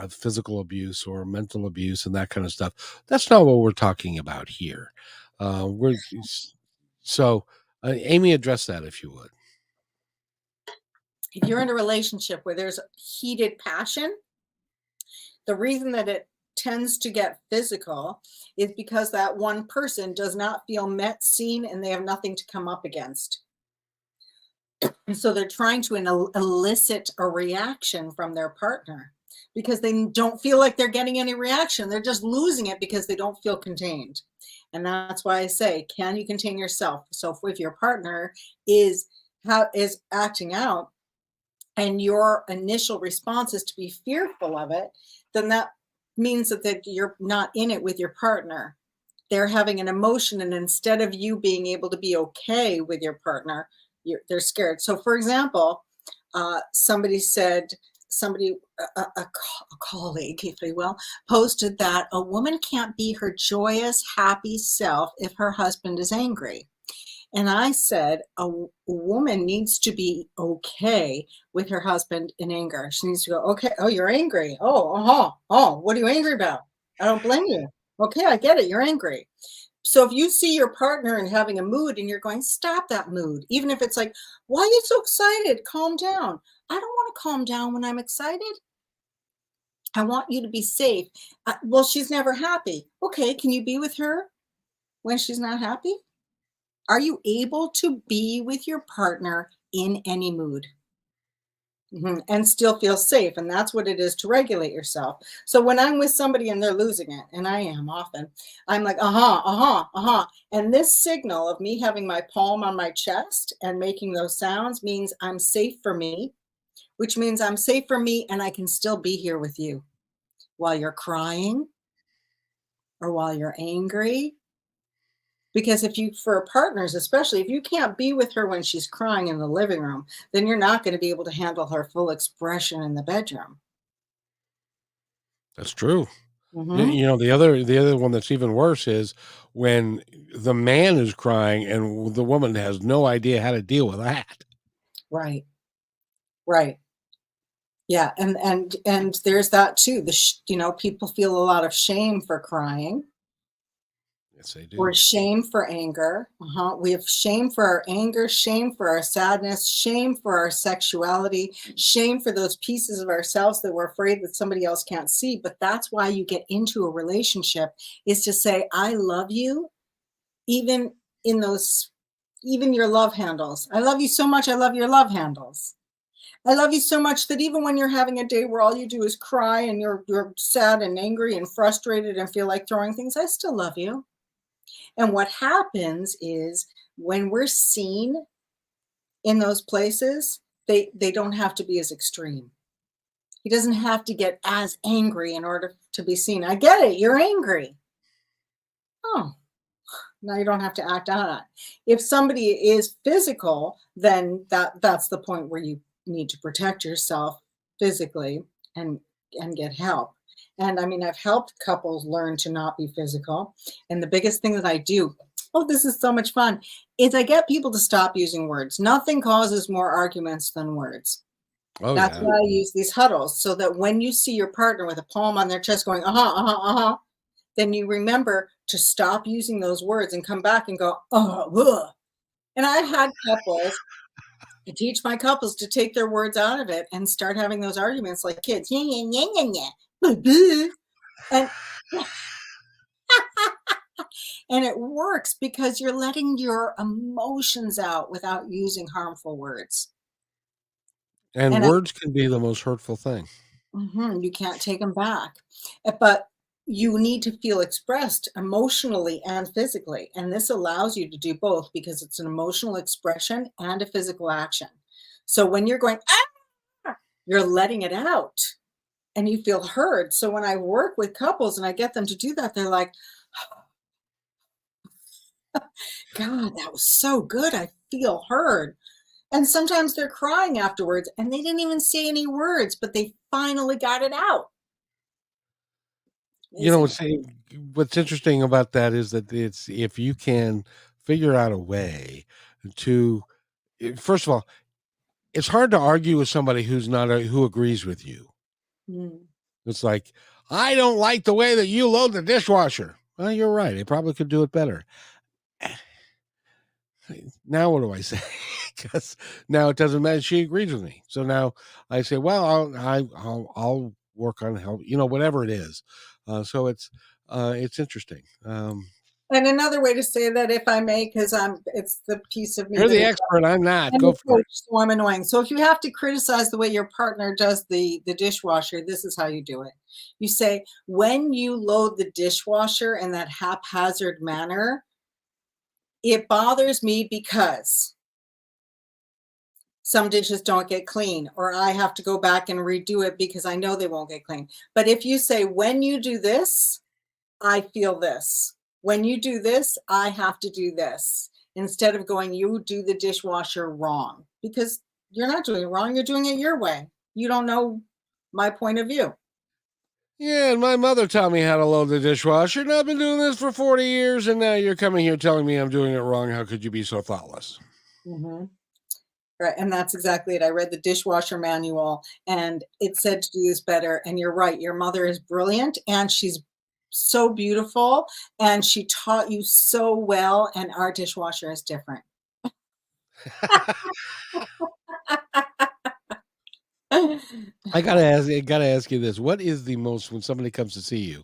Speaker 1: physical abuse or mental abuse and that kind of stuff. That's not what we're talking about here. We're so Amy, address that if you would.
Speaker 3: If you're in a relationship where there's heated passion, the reason that it tends to get physical is because that one person does not feel met, seen, and they have nothing to come up against. And so they're trying to elicit a reaction from their partner because they don't feel like they're getting any reaction. They're just losing it because they don't feel contained. And that's why I say, can you contain yourself? So if your partner is acting out and your initial response is to be fearful of it, then that means that you're not in it with your partner. They're having an emotion, and instead of you being able to be okay with your partner, they're scared. So for example, somebody said, a colleague, if you will, posted that a woman can't be her joyous, happy self if her husband is angry. And I said, a woman needs to be okay with her husband in anger. She needs to go, okay, oh, you're angry. Oh, what are you angry about? I don't blame you. Okay, I get it. You're angry. So if you see your partner and having a mood and you're going, stop that mood, even if it's like, why are you so excited? Calm down. I don't want to calm down when I'm excited. I want you to be safe. Well, she's never happy. Okay, can you be with her when she's not happy? Are you able to be with your partner in any mood? And still feel safe. And that's what it is to regulate yourself. So when I'm with somebody and they're losing it, and I am often, I'm like, And this signal of me having my palm on my chest and making those sounds means I'm safe for me, which means I'm safe for me and I can still be here with you while you're crying or while you're angry. Because for partners, especially if you can't be with her when she's crying in the living room, then you're not going to be able to handle her full expression in the bedroom.
Speaker 1: That's true.
Speaker 3: Mm-hmm.
Speaker 1: You know, the other one that's even worse is when the man is crying and the woman has no idea how to deal with that.
Speaker 3: Right. Yeah, and there's that too. People feel a lot of shame for crying.
Speaker 1: Yes, they do.
Speaker 3: Or shame for anger. We have shame for our anger, shame for our sadness, shame for our sexuality, shame for those pieces of ourselves that we're afraid that somebody else can't see. But that's why you get into a relationship, is to say, I love you, even your love handles. I love you so much. I love your love handles. I love you so much that even when you're having a day where all you do is cry and you're sad and angry and frustrated and feel like throwing things, I still love you. And what happens is when we're seen in those places, they don't have to be as extreme. He doesn't have to get as angry in order to be seen. I get it. You're angry. Oh, now you don't have to act out. If somebody is physical, then that's the point where you need to protect yourself physically and get help. And I mean, I've helped couples learn to not be physical. And the biggest thing that I do, this is so much fun, is I get people to stop using words. Nothing causes more arguments than words. That's why I use these huddles, so that when you see your partner with a palm on their chest going, then you remember to stop using those words and come back and go, And I've had couples, I teach my couples to take their words out of it and start having those arguments like kids. And and it works because you're letting your emotions out without using harmful words.
Speaker 1: And words can be the most hurtful thing.
Speaker 3: You can't take them back. But you need to feel expressed emotionally and physically. And this allows you to do both because it's an emotional expression and a physical action. So when you're going, you're letting it out and you feel heard. So when I work with couples and I get them to do that, they're like, God, that was so good. I feel heard. And sometimes they're crying afterwards and they didn't even say any words, but they finally got it out.
Speaker 1: You know, what's interesting about that is that it's, if you can figure out a way to, first of all, it's hard to argue with somebody who agrees with you. It's like, I don't like the way that you load the dishwasher. Well, you're right. I probably could do it better. Now what do I say? Because now it doesn't matter. She agrees with me. So now I say, well, I'll work on help, whatever it is. So it's interesting.
Speaker 3: And another way to say that, if I may, because it's the piece of me.
Speaker 1: You're the expert. I'm not.
Speaker 3: I'm
Speaker 1: Go
Speaker 3: a
Speaker 1: for
Speaker 3: coach, so I'm annoying. So if you have to criticize the way your partner does the dishwasher, this is how you do it. You say, when you load the dishwasher in that haphazard manner, it bothers me because some dishes don't get clean, or I have to go back and redo it because I know they won't get clean. But if you say, when you do this, I feel this. When you do this, I have to do this. Instead of going, you do the dishwasher wrong, because you're not doing it wrong. You're doing it your way. You don't know my point of view.
Speaker 1: Yeah, and my mother taught me how to load the dishwasher, and I've been doing this for 40 years, and now you're coming here telling me I'm doing it wrong. How could you be so thoughtless?
Speaker 3: Mm-hmm. Right. And that's exactly it. I read the dishwasher manual and it said to do this better. And you're right. Your mother is brilliant and she's so beautiful and she taught you so well. And our dishwasher is different.
Speaker 1: I gotta ask you this. What is the most, when somebody comes to see you,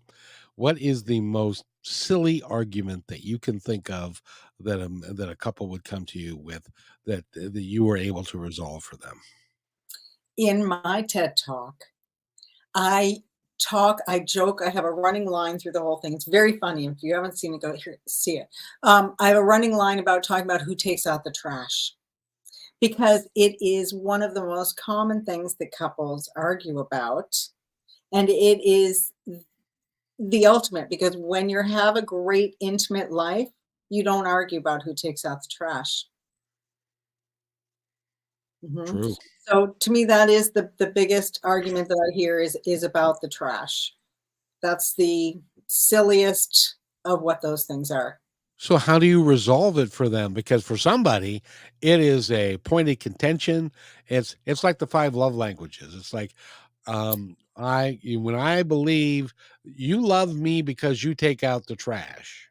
Speaker 1: what is the most silly argument that you can think of that a couple would come to you with that you were able to resolve for them?
Speaker 3: In my TED talk, I joke, I have a running line through the whole thing. It's very funny. If you haven't seen it, go here, see it. I have a running line about talking about who takes out the trash, because it is one of the most common things that couples argue about. And it is the ultimate, because when you have a great intimate life, you don't argue about who takes out the trash. Mhm.
Speaker 1: True.
Speaker 3: So to me, that is the biggest argument that I hear is about the trash. That's the silliest of what those things are.
Speaker 1: So how do you resolve it for them? Because for somebody, it is a point of contention. It's like the 5 love languages. It's like, when I believe you love me because you take out the trash.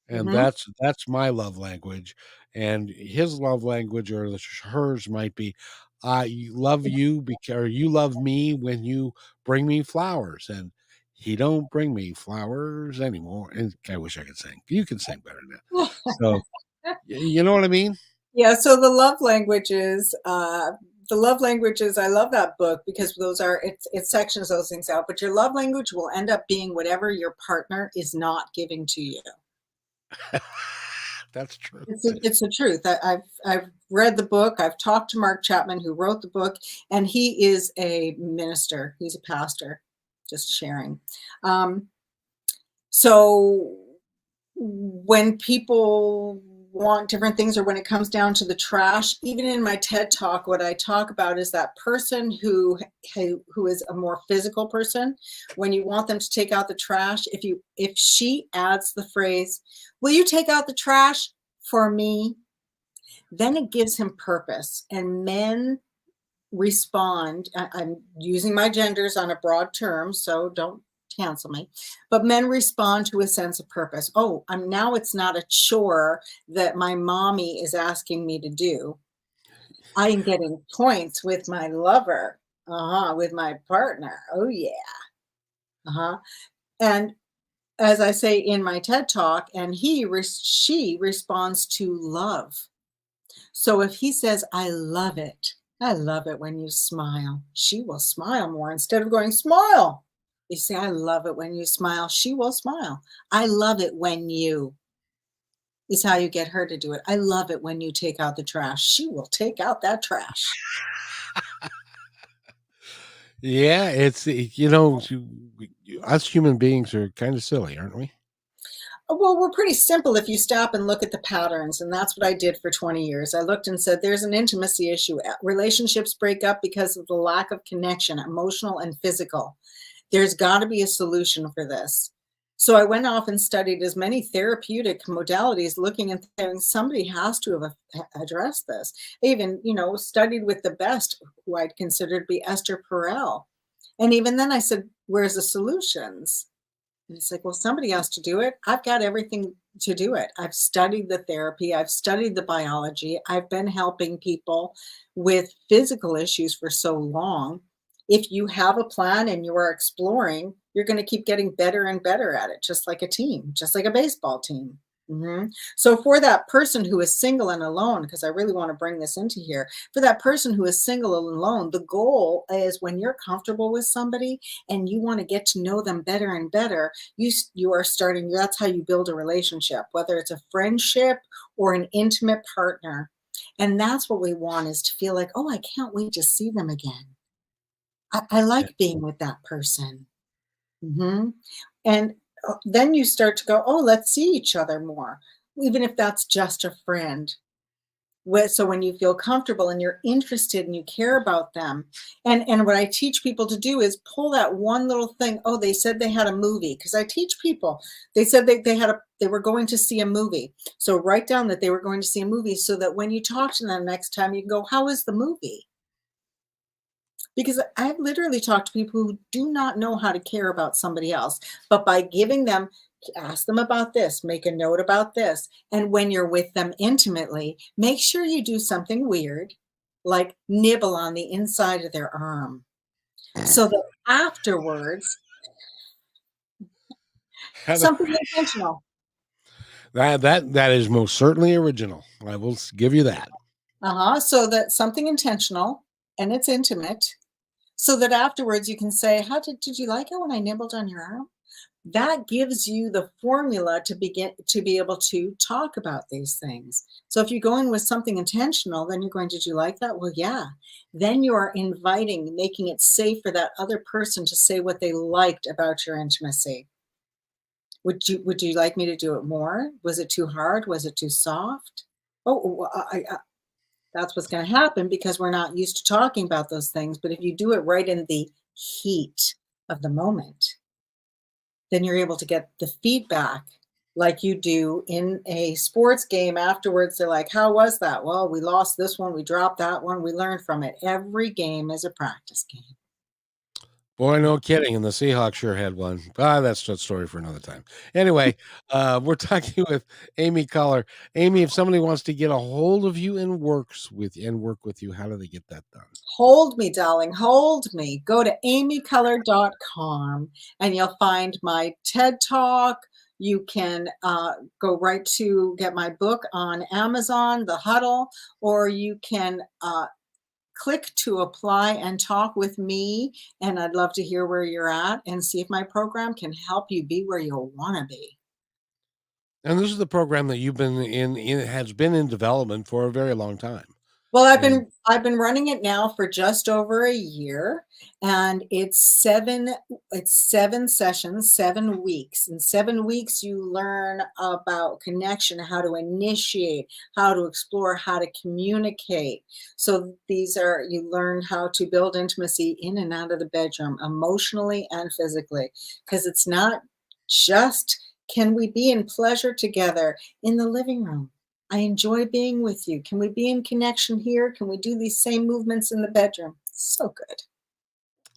Speaker 1: And
Speaker 3: Mhm.
Speaker 1: that's my love language, and his love language or hers might be, I love you because, or you love me when you bring me flowers, and he don't bring me flowers anymore. And I wish I could sing. You can sing better than that. So you know what I mean?
Speaker 3: Yeah, so the love languages, I love that book because it sections those things out, but your love language will end up being whatever your partner is not giving to you.
Speaker 1: That's true.
Speaker 3: It's the truth. I've read the book. I've talked to Mark Chapman, who wrote the book, and he is a minister. He's a pastor. Just sharing. So when people want different things, or when it comes down to the trash, even in my TED talk, what I talk about is that person who is a more physical person. When you want them to take out the trash, if she adds the phrase, will you take out the trash for me? Then it gives him purpose. And men respond, I'm using my genders on a broad term, so don't cancel me, but men respond to a sense of purpose. Oh, now it's not a chore that my mommy is asking me to do. I am getting points with my lover, with my partner. Oh yeah. And as I say in my TED talk, and she responds to love. So if he says, I love it when you smile, she will smile more. Instead of going, smile, you say, I love it when you smile, she will smile. I love it when you, is how you get her to do it. I love it when you take out the trash. She will take out that trash.
Speaker 1: Yeah, it's, us human beings are kind of silly, aren't we?
Speaker 3: Well, we're pretty simple if you stop and look at the patterns. And that's what I did for 20 years. I looked and said, there's an intimacy issue. Relationships break up because of the lack of connection, emotional and physical. There's got to be a solution for this. So I went off and studied as many therapeutic modalities, looking and saying somebody has to have addressed this. I even, studied with the best, who I'd consider to be Esther Perel. And even then I said, where's the solutions? And it's like, well, somebody has to do it. I've got everything to do it. I've studied the therapy. I've studied the biology. I've been helping people with physical issues for so long. If you have a plan and you are exploring, you're going to keep getting better and better at it, just like a team, just like a baseball team. So for that person who is single and alone, because I really want to bring this into here, for that person who is single and alone, the goal is when you're comfortable with somebody and you want to get to know them better and better, you are starting, that's how you build a relationship, whether it's a friendship or an intimate partner. And that's what we want, is to feel like, oh, I can't wait to see them again. I
Speaker 1: Yeah.
Speaker 3: like being with that person. And then you start to go, oh, let's see each other more, even if that's just a friend. So when you feel comfortable and you're interested and you care about them, and what I teach people to do is pull that one little thing. Oh, they said they had a movie, because I teach people. They said they were going to see a movie. So write down that they were going to see a movie, so that when you talk to them next time, you can go, how is the movie? Because I've literally talked to people who do not know how to care about somebody else, but by giving them, ask them about this, make a note about this. And when you're with them intimately, make sure you do something weird, like nibble on the inside of their arm, so that afterwards,
Speaker 1: Heather,
Speaker 3: something intentional.
Speaker 1: that is most certainly original. I will give you that.
Speaker 3: So that something intentional, and it's intimate, so that afterwards you can say, how did you like it when I nibbled on your arm? That gives you the formula to be able to talk about these things. So if you go in with something intentional, then you're going, did you like that? Well, yeah. Then you are inviting, making it safe for that other person to say what they liked about your intimacy. Would you like me to do it more? Was it too hard? Was it too soft? Oh, that's what's going to happen, because we're not used to talking about those things. But if you do it right in the heat of the moment, then you're able to get the feedback like you do in a sports game afterwards. They're like, how was that? Well, we lost this one, we dropped that one, we learned from it. Every game is a practice game.
Speaker 1: Boy, no kidding. And the Seahawks sure had one. That's a story for another time. Anyway, we're talking with Amy Collar. Amy, if somebody wants to get a hold of you and work with you, how do they get that done?
Speaker 3: Hold me, darling, hold me. Go to amycolor.com and you'll find my TED Talk. You can go right to get my book on Amazon, The Huddle, or you can click to apply and talk with me. And I'd love to hear where you're at and see if my program can help you be where you'll want to be.
Speaker 1: And this is the program that you've been has been in development for a very long time.
Speaker 3: Well,
Speaker 1: And
Speaker 3: I've been running it now for just over a year, and it's seven sessions, 7 weeks. In 7 weeks, you learn about connection, how to initiate, how to explore, how to communicate. So you learn how to build intimacy in and out of the bedroom, emotionally and physically, because it's not just, can we be in pleasure together in the living room? I enjoy being with you. Can we be in connection here? Can we do these same movements in the bedroom? So good.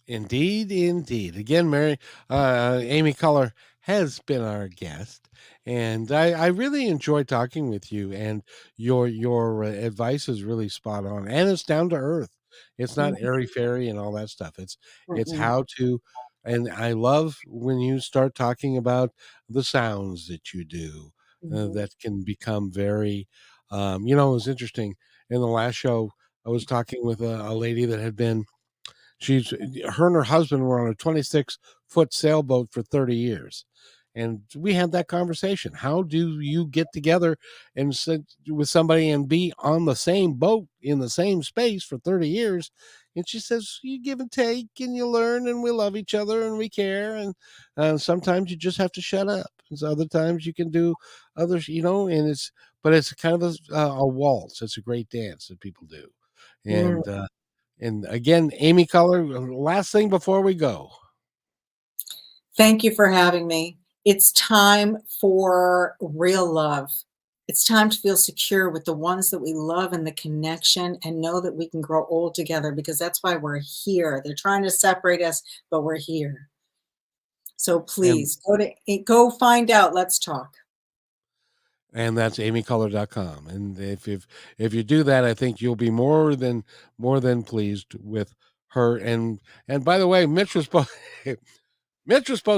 Speaker 1: indeed, indeed. Again, Amy Collar has been our guest, and I really enjoy talking with you. And your advice is really spot on, and it's down to earth. It's not airy fairy and all that stuff. It's
Speaker 3: Mm-mm.
Speaker 1: how to. And I love when you start talking about the sounds that you do,
Speaker 3: Mhm.
Speaker 1: that can become very. It was interesting in the last show. I was talking with a lady that had been her and her husband were on a 26-foot sailboat for 30 years. And we had that conversation. How do you get together and sit with somebody and be on the same boat in the same space for 30 years? And she says, you give and take and you learn, and we love each other and we care. And sometimes you just have to shut up. And so other times you can do others, but it's kind of a waltz. It's a great dance that people do.
Speaker 3: Mm.
Speaker 1: And again, Amy Collar, last thing before we go.
Speaker 3: Thank you for having me. It's time for real love. It's time to feel secure with the ones that we love and the connection, and know that we can grow old together, because that's why we're here. They're trying to separate us, but we're here. So
Speaker 1: And
Speaker 3: please go find out. Let's talk.
Speaker 1: and that's amycolor.com. And if you do that, I think you'll be more than pleased with her. And by the way, Mitch was supposed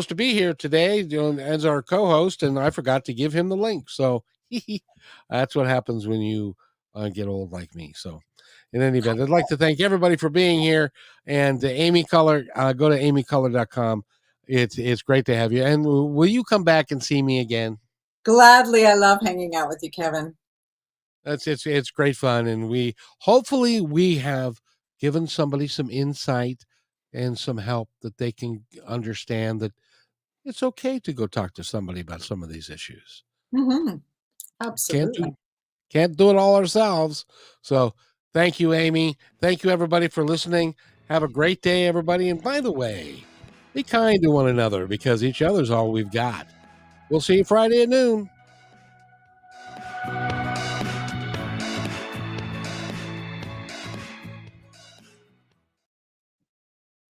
Speaker 1: to be here today, as our co-host, and I forgot to give him the link. So that's what happens when you get old like me. So in any event, I'd like to thank everybody for being here. And Amy Color, go to amycolor.com. It's great to have you. And will you come back and see me again?
Speaker 3: Gladly. I love hanging out with you, Kevin.
Speaker 1: It's great fun. And hopefully we have given somebody some insight and some help that they can understand that it's okay to go talk to somebody about some of these issues.
Speaker 3: Mm-hmm. Absolutely.
Speaker 1: Can't do it all ourselves. So thank you, Amy. Thank you, everybody, for listening. Have a great day, everybody. And by the way, be kind to one another, because each other's all we've got. We'll see you Friday at noon.